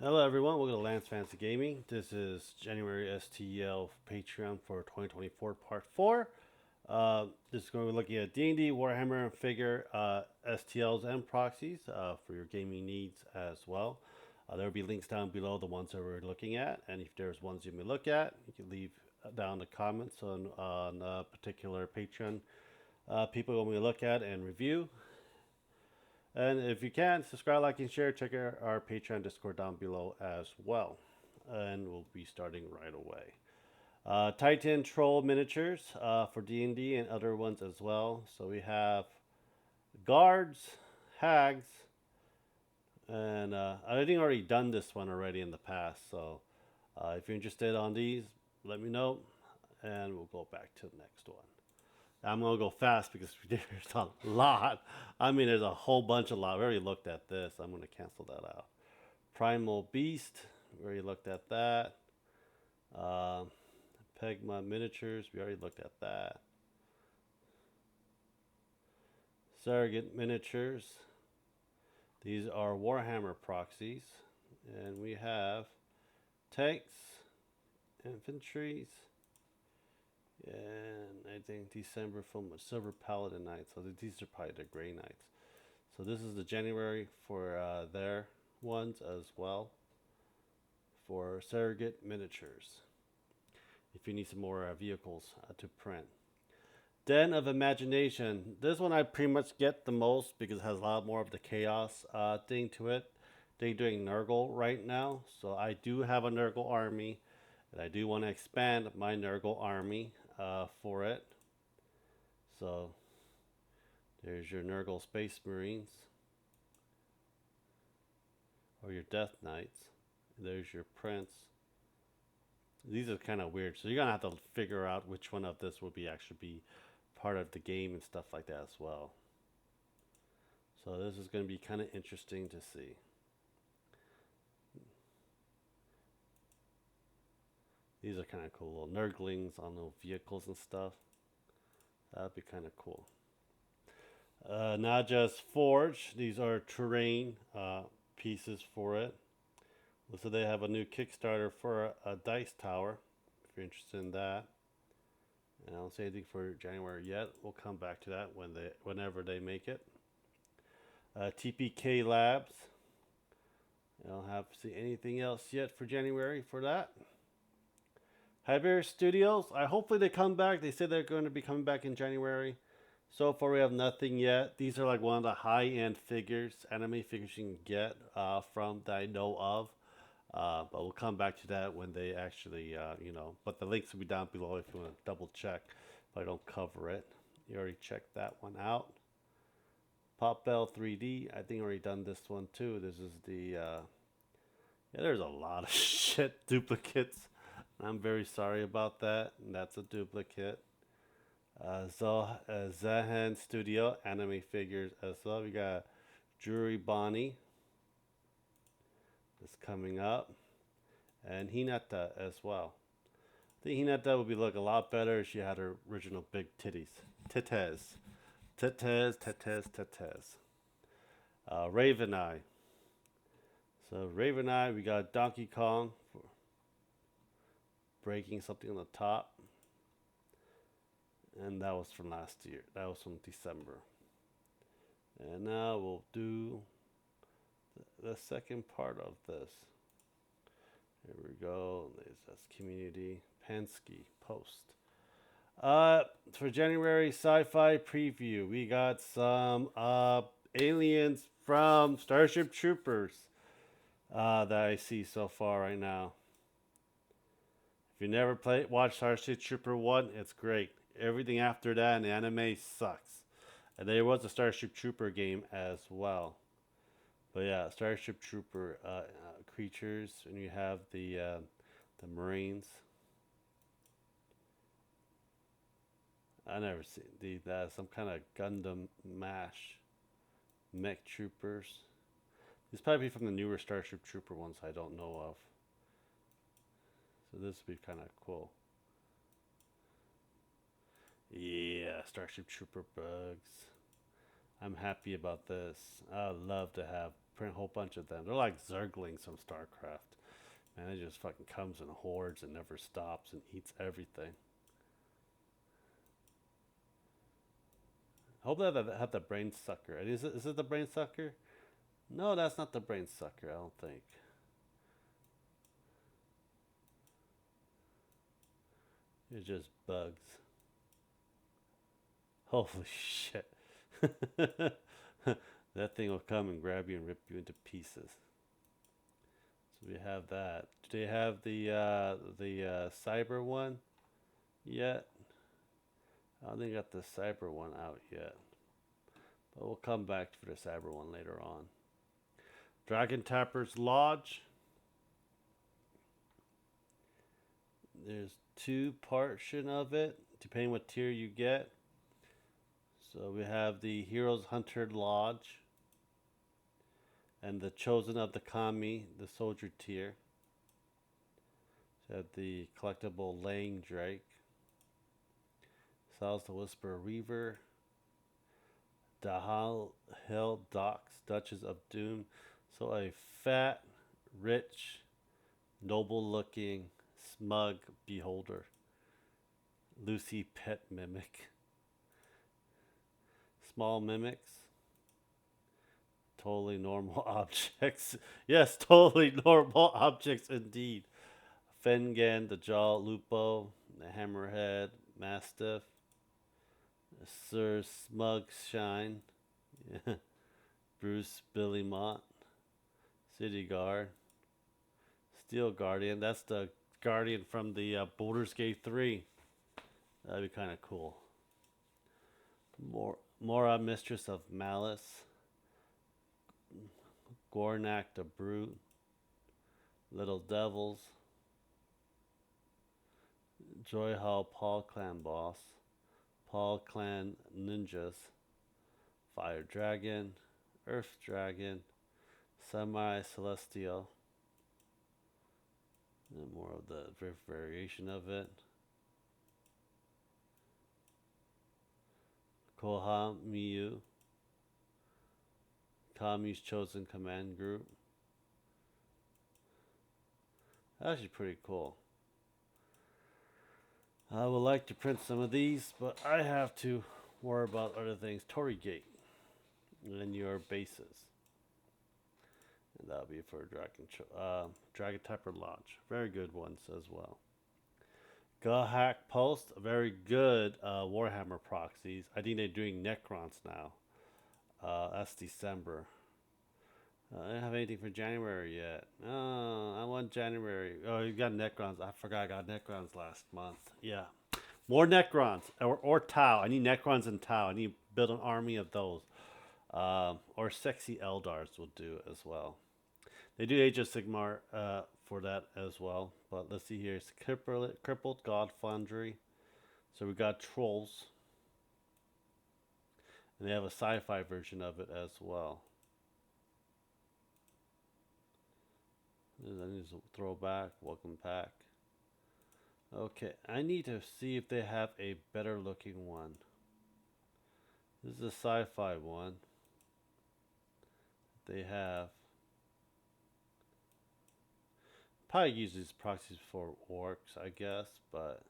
Hello everyone, welcome to Lance Fantasy Gaming. This is January STL Patreon for 2024 Part 4. This is going to be looking at D&D, Warhammer, and Figure, STLs and proxies for your gaming needs as well. There will be links down below the ones that we're looking at, and if there's ones you may look at, you can leave down the comments on particular Patreon people want me to look at and review. And if you can, subscribe, like, and share. Check out our Patreon Discord down below as well. And we'll be starting right away. Titan Troll miniatures for D&D and other ones as well. So we have guards, hags, and I think already done this one already in the past. So if you're interested on these, let me know, and we'll go back to the next one. I'm going to go fast because there's a lot. I mean, there's a whole bunch of lot. We already looked at this. I'm going to cancel that out. Primal Beast. We already looked at that. Pegma Miniatures. We already looked at that. Surrogate Miniatures. These are Warhammer proxies. And we have tanks, infantries, and I think December from Silver Paladin Knights. So these are probably the Grey Knights. So this is the January for their ones as well. For surrogate miniatures. If you need some more vehicles to print. Den of Imagination. This one I pretty much get the most because it has a lot more of the chaos thing to it. They're doing Nurgle right now. So I do have a Nurgle army. And I do want to expand my Nurgle army for it. So there's your Nurgle Space Marines or your Death Knights. There's your Prince. These are kind of weird, so you're gonna have to figure out which one of this will be actually be part of the game and stuff like that as well. So this is going to be kind of interesting to see. These are kind of cool little Nurglings on little vehicles and stuff. That'd be kind of cool. Not just Forge. These are terrain pieces for it. So they have a new Kickstarter for a dice tower. If you're interested in that. And I don't say anything for January yet. We'll come back to that whenever they make it. TPK Labs. I don't have to see anything else yet for January for that. Hyper Studios. Hopefully they come back. They said they're going to be coming back in January. So far we have nothing yet. These are like one of the high-end figures, anime figures you can get from that I know of. But we'll come back to that when they actually, but the links will be down below if you want to double check if I don't cover it. You already checked that one out. Pop Bell 3D. I think I already done this one too. This is the, there's a lot of shit duplicates. I'm very sorry about that. And that's a duplicate. Zahan Studio anime figures as well. We got Juri Bonnie is coming up, and Hinata as well. I think Hinata would be look a lot better if she had her original big titties. Titties. Raven Eye. So Raven Eye, we got Donkey Kong for breaking something on the top. And that was from last year. That was from December. And now we'll do the second part of this. Here we go. That's community. Pansky post. For January sci-fi preview, we got some aliens from Starship Troopers that I see so far right now. If you never watched Starship Trooper 1, it's great. Everything after that in the anime sucks. And there was a Starship Trooper game as well. But yeah, Starship Trooper creatures, and you have the Marines. I never seen some kind of Gundam Mash mech troopers. These probably from the newer Starship Trooper ones I don't know of. So this would be kind of cool. Yeah, Starship Trooper bugs. I'm happy about this. I'd love to have print a whole bunch of them. They're like Zerglings from StarCraft. Man, it just fucking comes in hordes and never stops and eats everything. I hope that have the brain sucker. Is it the brain sucker? No, that's not the brain sucker, I don't think. It's just bugs. Holy shit. That thing will come and grab you and rip you into pieces. So we have that. Do they have the cyber one yet? I don't think they got the cyber one out yet. But we'll come back for the cyber one later on. Dragon Tapper's Lodge. There's two portion of it, depending what tier you get. So we have the Heroes Hunter Lodge and the Chosen of the Kami, the Soldier tier. So have the collectible Laying Drake, Sal's the Whisper Reaver, Dahal Hill Docks, Duchess of Doom. So a fat, rich, noble-looking, smug beholder. Lucy Pet Mimic. Small mimics. Totally normal objects. Yes, totally normal objects indeed. Fengen, the Jaw Lupo, the Hammerhead, Mastiff, Sir Smug Shine, Bruce Billy Mott, City Guard, Steel Guardian. That's the Guardian from the Baldur's Gate 3. That'd be kind of cool. Mora, Mistress of Malice, Gornak the Brute, Little Devils, Joy Hall Paul Clan Boss, Paul Clan Ninjas, Fire Dragon, Earth Dragon, Samurai Celestial, and more of the variation of it. Koha Miyu, Kami's Chosen Command Group. Actually pretty cool. I would like to print some of these, but I have to worry about other things. Torigate and your bases. And that'll be for Dragon Tapper Lodge. Very good ones as well. Gahak Post, very good Warhammer proxies. I think they're doing Necrons now. That's December. I don't have anything for January yet. Oh, I want January. Oh, you got Necrons. I forgot I got Necrons last month. Yeah. More Necrons. Or Tau. I need Necrons and Tau. I need to build an army of those. Or Sexy Eldars will do as well. They do Age of Sigmar for that as well. But let's see here. It's Crippled God Foundry. So we got Trolls. And they have a sci-fi version of it as well. I need to throw back. Welcome back. Okay, I need to see if they have a better looking one. This is a sci-fi one. They have. Probably use these proxies for orcs, I guess, but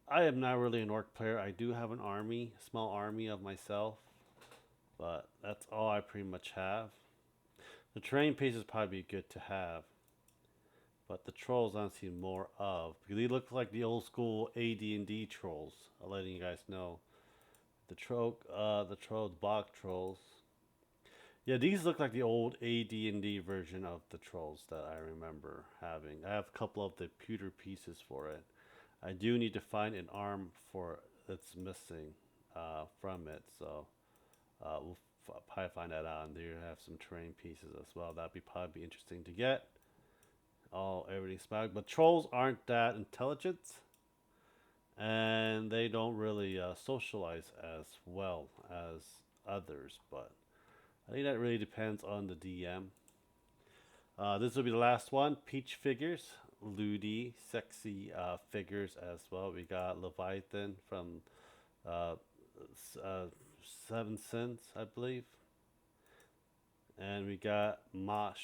I am not really an orc player. I do have an army, a small army of myself, but that's all I pretty much have. The terrain pieces probably be good to have, but the trolls I'm seeing more of because they look like the old school AD&D trolls. I'm letting you guys know. The bog trolls. Yeah, these look like the old AD&D version of the trolls that I remember having. I have a couple of the pewter pieces for it. I do need to find an arm for that's missing from it, so we'll probably find that out. And there you have some terrain pieces as well. That'd be probably interesting to get. Everything's smack, but trolls aren't that intelligent, and they don't really socialize as well as others. But I think that really depends on the DM. This will be the last one. Peach figures. Ludi, sexy figures as well. We got Leviathan from Seven Sins, I believe. And we got Mosh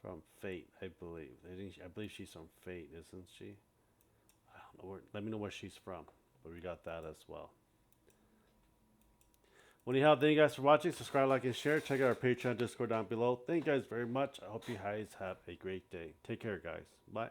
from Fate, I believe. I believe she's from Fate, isn't she? I don't know where. Let me know where she's from. But we got that as well. When you have, thank you guys for watching. Subscribe, like, and share. Check out our Patreon, Discord down below. Thank you guys very much. I hope you guys have a great day. Take care, guys. Bye.